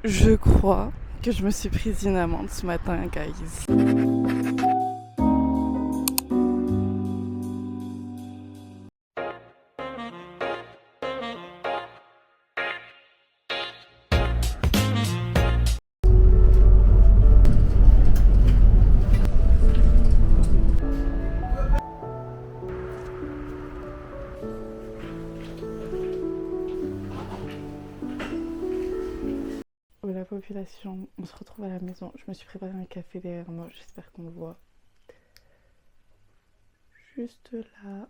Je crois que je me suis prise une amende ce matin, guys. La population, on se retrouve à la maison. Je me suis préparé un café derrière moi, j'espère qu'on le voit. Juste là.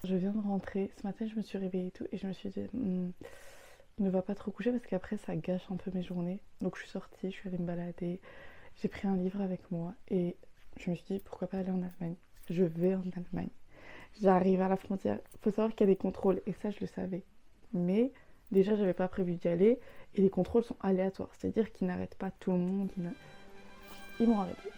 Je viens de rentrer. Ce matin, je me suis réveillée et tout, et je me suis dit, ne va pas trop coucher parce qu'après, ça gâche un peu mes journées. Donc, je suis sortie, je suis allée me balader. J'ai pris un livre avec moi et je me suis dit, pourquoi pas aller en Allemagne. Je vais en Allemagne. J'arrive à la frontière. Il faut savoir qu'il y a des contrôles, et ça, je le savais. Mais déjà, j'avais pas prévu d'y aller, et les contrôles sont aléatoires. C'est-à-dire qu'ils n'arrêtent pas tout le monde. Ils m'ont arrêté.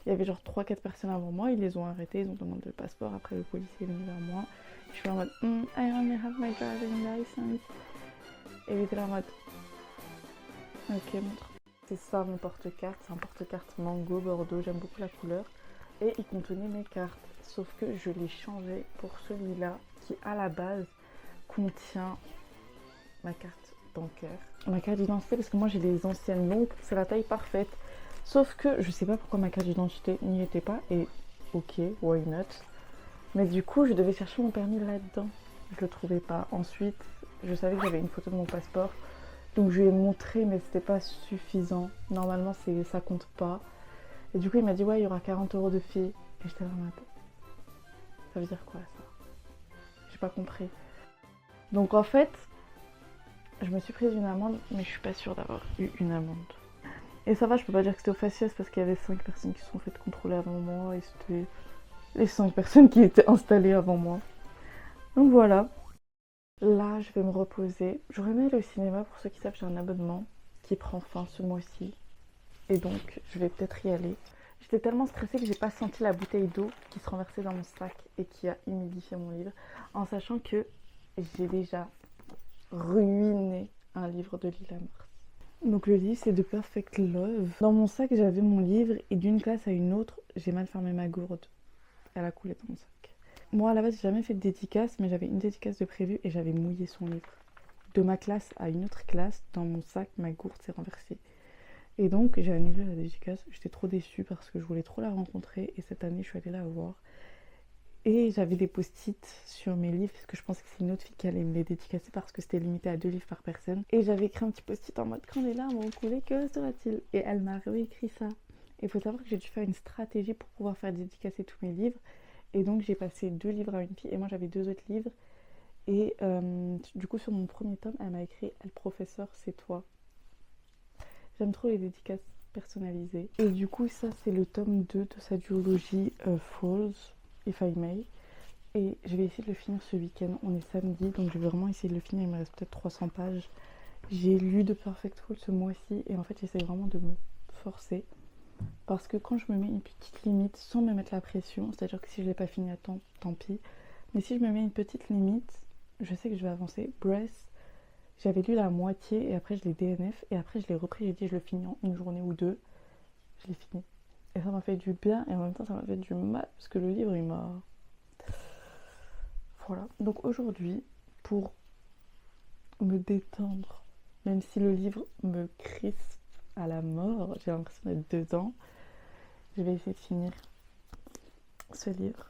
Il y avait genre 3-4 personnes avant moi, ils les ont arrêtés, ils ont demandé le passeport. Après, le policier est venu vers moi. Je suis en mode I only have my driving license. Et il était là en mode ok, montre. C'est ça mon porte-carte, c'est un porte-carte mango bordeaux, j'aime beaucoup la couleur. Et il contenait mes cartes, sauf que je l'ai changé pour celui-là qui à la base contient ma carte bancaire, ma carte d'identité, parce que moi j'ai les anciennes, donc c'est la taille parfaite. Sauf que je sais pas pourquoi ma carte d'identité n'y était pas, et ok, why not. Mais du coup je devais chercher mon permis là-dedans, je le trouvais pas. Ensuite je savais que j'avais une photo de mon passeport, donc je lui ai montré, mais c'était pas suffisant. Normalement ça compte pas. Et du coup il m'a dit ouais, il y aura 40 € de fee. Et j'étais là en mode, ça veut dire quoi ça? J'ai pas compris. Donc en fait je me suis prise une amende, mais je suis pas sûre d'avoir eu une amende. Et ça va, je peux pas dire que c'était au faciès parce qu'il y avait 5 personnes qui se sont fait contrôler avant moi, et c'était les 5 personnes qui étaient installées avant moi. Donc voilà. Là, je vais me reposer. Je remets le cinéma, pour ceux qui savent, j'ai un abonnement qui prend fin ce mois-ci. Et donc, je vais peut-être y aller. J'étais tellement stressée que j'ai pas senti la bouteille d'eau qui se renversait dans mon sac et qui a humidifié mon livre, en sachant que j'ai déjà ruiné un livre de Lila Mars. Donc le livre c'est The Perfect Love. Dans mon sac j'avais mon livre et d'une classe à une autre j'ai mal fermé ma gourde. Elle a coulé dans mon sac. Moi à la base j'ai jamais fait de dédicace, mais j'avais une dédicace de prévue et j'avais mouillé son livre. De ma classe à une autre classe, dans mon sac ma gourde s'est renversée. Et donc j'ai annulé la dédicace. J'étais trop déçue parce que je voulais trop la rencontrer, et cette année je suis allée la voir. Et j'avais des post-it sur mes livres parce que je pensais que c'est une autre fille qui allait me les dédicacer parce que c'était limité à 2 livres par personne. Et j'avais écrit un petit post-it en mode quand les larmes vont couler, que sera-t-il? Et elle m'a réécrit ça. Et il faut savoir que j'ai dû faire une stratégie pour pouvoir faire dédicacer tous mes livres. Et donc j'ai passé 2 livres à une fille et moi j'avais 2 autres livres. Et du coup sur mon premier tome, elle m'a écrit « Le professeur, c'est toi ». J'aime trop les dédicaces personnalisées. Et du coup ça c'est le tome 2 de sa duologie Falls, If I May. Et je vais essayer de le finir ce week-end. On est samedi, donc je vais vraiment essayer de le finir. Il me reste peut-être 300 pages. J'ai lu The Perfect Fall ce mois-ci et en fait j'essaie vraiment de me forcer. Parce que quand je me mets une petite limite sans me mettre la pression, c'est-à-dire que si je ne l'ai pas fini à temps, tant pis. Mais si je me mets une petite limite, je sais que je vais avancer. Breath, j'avais lu la moitié et après je l'ai DNF. Et après je l'ai repris, j'ai dit je le finis en une journée ou deux. Je l'ai fini. Et ça m'a fait du bien et en même temps ça m'a fait du mal parce que le livre il m'a... Voilà, donc aujourd'hui, pour me détendre, même si le livre me crispe à la mort, j'ai l'impression d'être dedans, je vais essayer de finir ce livre.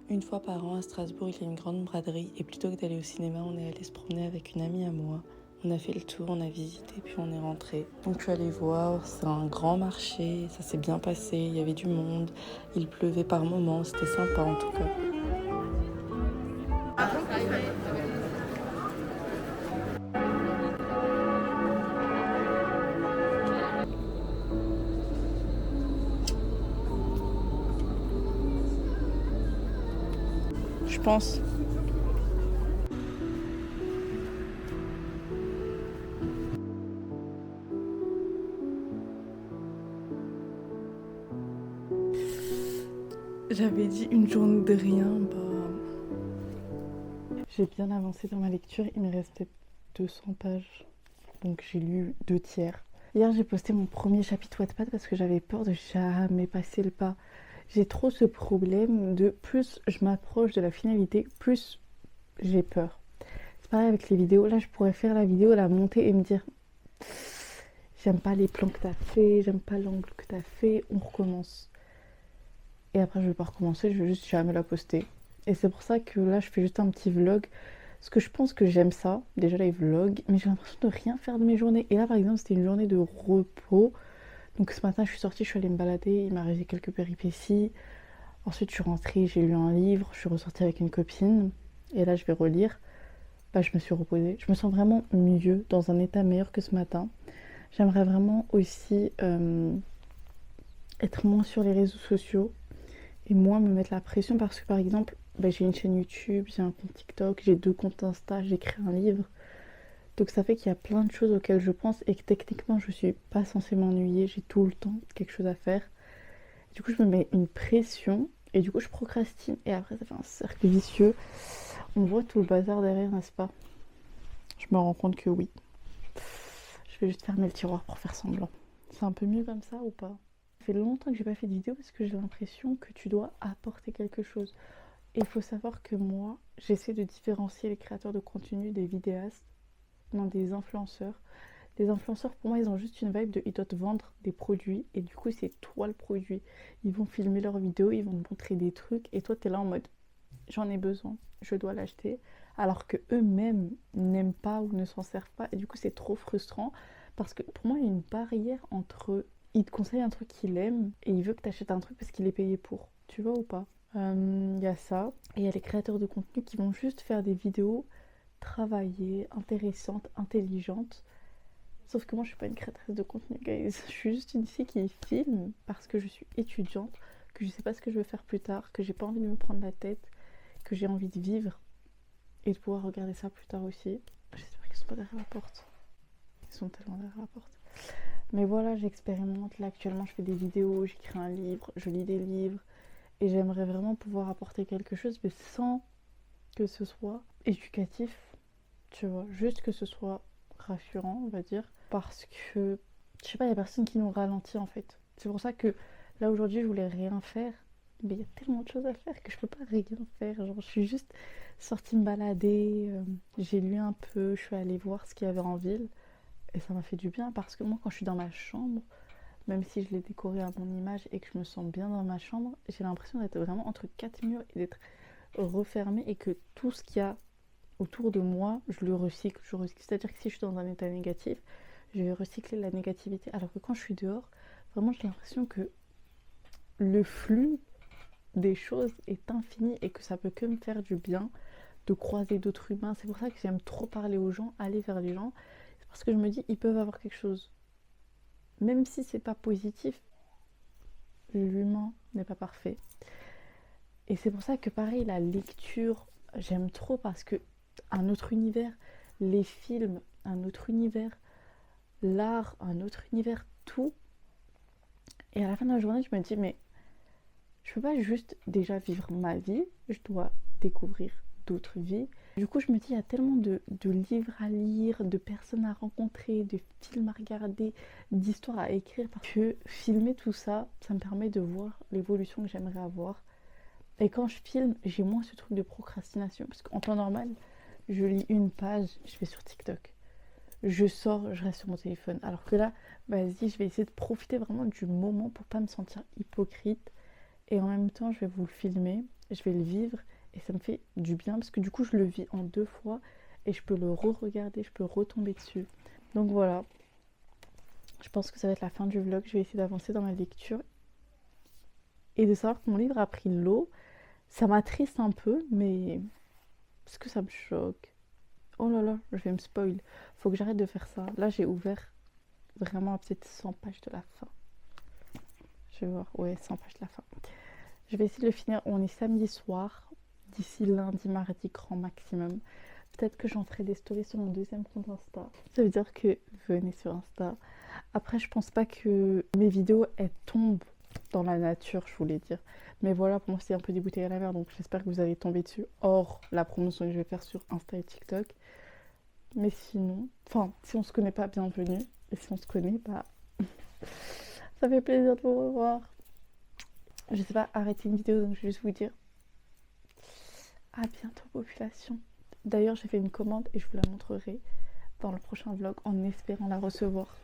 Une fois par an à Strasbourg, il y a une grande braderie et plutôt que d'aller au cinéma, on est allé se promener avec une amie à moi. On a fait le tour, on a visité, puis on est rentré. Donc je suis allée voir, c'est un grand marché, ça s'est bien passé, il y avait du monde, il pleuvait par moments, c'était sympa en tout cas. Je je pense. J'avais dit une journée de rien, j'ai bien avancé dans ma lecture, il me restait 200 pages, donc j'ai lu 2/3. Hier j'ai posté mon premier chapitre Wattpad parce que j'avais peur de jamais passer le pas. J'ai trop ce problème de plus je m'approche de la finalité, plus j'ai peur. C'est pareil avec les vidéos, là je pourrais faire la vidéo, la monter et me dire j'aime pas les plans que t'as fait, j'aime pas l'angle que t'as fait, on recommence. Et après je vais pas recommencer, je vais juste jamais la poster. Et c'est pour ça que là je fais juste un petit vlog. Parce que je pense que j'aime ça, déjà les vlogs, mais j'ai l'impression de rien faire de mes journées. Et là par exemple c'était une journée de repos. Donc ce matin je suis sortie, je suis allée me balader, il m'est arrivé quelques péripéties. Ensuite je suis rentrée, j'ai lu un livre, je suis ressortie avec une copine. Et là je vais relire. Bah, je me suis reposée. Je me sens vraiment mieux, dans un état meilleur que ce matin. J'aimerais vraiment aussi être moins sur les réseaux sociaux et moins me mettre la pression parce que par exemple bah, j'ai une chaîne YouTube, j'ai un compte TikTok, j'ai 2 comptes Insta, j'écris un livre. Donc ça fait qu'il y a plein de choses auxquelles je pense et que techniquement je suis pas censée m'ennuyer, j'ai tout le temps quelque chose à faire. Du coup je me mets une pression et du coup je procrastine et après ça fait un cercle vicieux. On voit tout le bazar derrière, n'est-ce pas? Je me rends compte que oui. Je vais juste fermer le tiroir pour faire semblant. C'est un peu mieux comme ça ou pas? Ça fait longtemps que j'ai pas fait de vidéo parce que j'ai l'impression que tu dois apporter quelque chose. Et il faut savoir que moi, j'essaie de différencier les créateurs de contenu des vidéastes, non des influenceurs. Les influenceurs, pour moi, ils ont juste une vibe de ils doivent te vendre des produits et du coup, c'est toi le produit. Ils vont filmer leurs vidéos, ils vont te montrer des trucs et toi, t'es là en mode j'en ai besoin, je dois l'acheter. Alors que eux-mêmes n'aiment pas ou ne s'en servent pas et du coup, c'est trop frustrant parce que pour moi, il y a une barrière entre il te conseille un truc qu'il aime et il veut que tu achètes un truc parce qu'il est payé pour. Tu vois ou pas? Il y a ça. Et il y a les créateurs de contenu qui vont juste faire des vidéos travaillées, intéressantes, intelligentes. Sauf que moi, je suis pas une créatrice de contenu, guys. Je suis juste une fille qui filme parce que je suis étudiante, que je sais pas ce que je veux faire plus tard, que j'ai pas envie de me prendre la tête, que j'ai envie de vivre et de pouvoir regarder ça plus tard aussi. J'espère qu'ils sont pas derrière la porte. Ils sont tellement derrière la porte. Mais voilà, j'expérimente. Là, actuellement, je fais des vidéos, j'écris un livre, je lis des livres. Et j'aimerais vraiment pouvoir apporter quelque chose, mais sans que ce soit éducatif, tu vois. Juste que ce soit rassurant, on va dire. Parce que, je sais pas, il y a personne qui nous ralentit, en fait. C'est pour ça que, là, aujourd'hui, je voulais rien faire. Mais il y a tellement de choses à faire que je peux pas rien faire. Genre, je suis juste sortie me balader, j'ai lu un peu, je suis allée voir ce qu'il y avait en ville. Et ça m'a fait du bien parce que moi, quand je suis dans ma chambre, même si je l'ai décorée à mon image et que je me sens bien dans ma chambre, j'ai l'impression d'être vraiment entre 4 murs et d'être refermée et que tout ce qu'il y a autour de moi, je le recycle. C'est-à-dire que si je suis dans un état négatif, je vais recycler la négativité. Alors que quand je suis dehors, vraiment j'ai l'impression que le flux des choses est infini et que ça peut que me faire du bien de croiser d'autres humains. C'est pour ça que j'aime trop parler aux gens, aller vers les gens. C'est parce que je me dis, ils peuvent avoir quelque chose. Même si c'est pas positif, l'humain n'est pas parfait. Et c'est pour ça que pareil, la lecture, j'aime trop parce que un autre univers, les films, un autre univers, l'art, un autre univers, tout. Et à la fin de la journée, je me dis, mais je peux pas juste déjà vivre ma vie, je dois découvrir d'autres vies. Du coup, je me dis, il y a tellement de livres à lire, de personnes à rencontrer, de films à regarder, d'histoires à écrire, parce que filmer tout ça, ça me permet de voir l'évolution que j'aimerais avoir. Et quand je filme, j'ai moins ce truc de procrastination, parce qu'en temps normal, je lis une page, je vais sur TikTok. Je sors, je reste sur mon téléphone. Alors que là, vas-y, je vais essayer de profiter vraiment du moment pour pas me sentir hypocrite. Et en même temps, je vais vous le filmer, je vais le vivre et ça me fait du bien parce que du coup, je le vis en 2 fois et je peux le re-regarder, je peux retomber dessus. Donc voilà, je pense que ça va être la fin du vlog. Je vais essayer d'avancer dans ma lecture et de savoir que mon livre a pris l'eau. Ça m'attriste un peu, mais parce que ça me choque. Oh là là, je vais me spoil. Faut que j'arrête de faire ça. Là, j'ai ouvert vraiment à peut-être 100 pages de la fin. Je vais voir, ouais, 100 pages de la fin. Je vais essayer de le finir. On est samedi soir, d'ici lundi, mardi, grand maximum. Peut-être que j'en ferai des stories sur mon deuxième compte Insta. Ça veut dire que venez sur Insta. Après, je pense pas que mes vidéos, elles tombent dans la nature, je voulais dire. Mais voilà, pour moi, c'est un peu des bouteilles à la mer, donc j'espère que vous allez tomber dessus, hors la promotion que je vais faire sur Insta et TikTok. Mais sinon, enfin, si on se connaît pas, bienvenue. Et si on se connaît, bah, ça fait plaisir de vous revoir. Je sais pas arrêter une vidéo, donc je vais juste vous dire à bientôt, population. D'ailleurs, j'ai fait une commande et je vous la montrerai dans le prochain vlog en espérant la recevoir.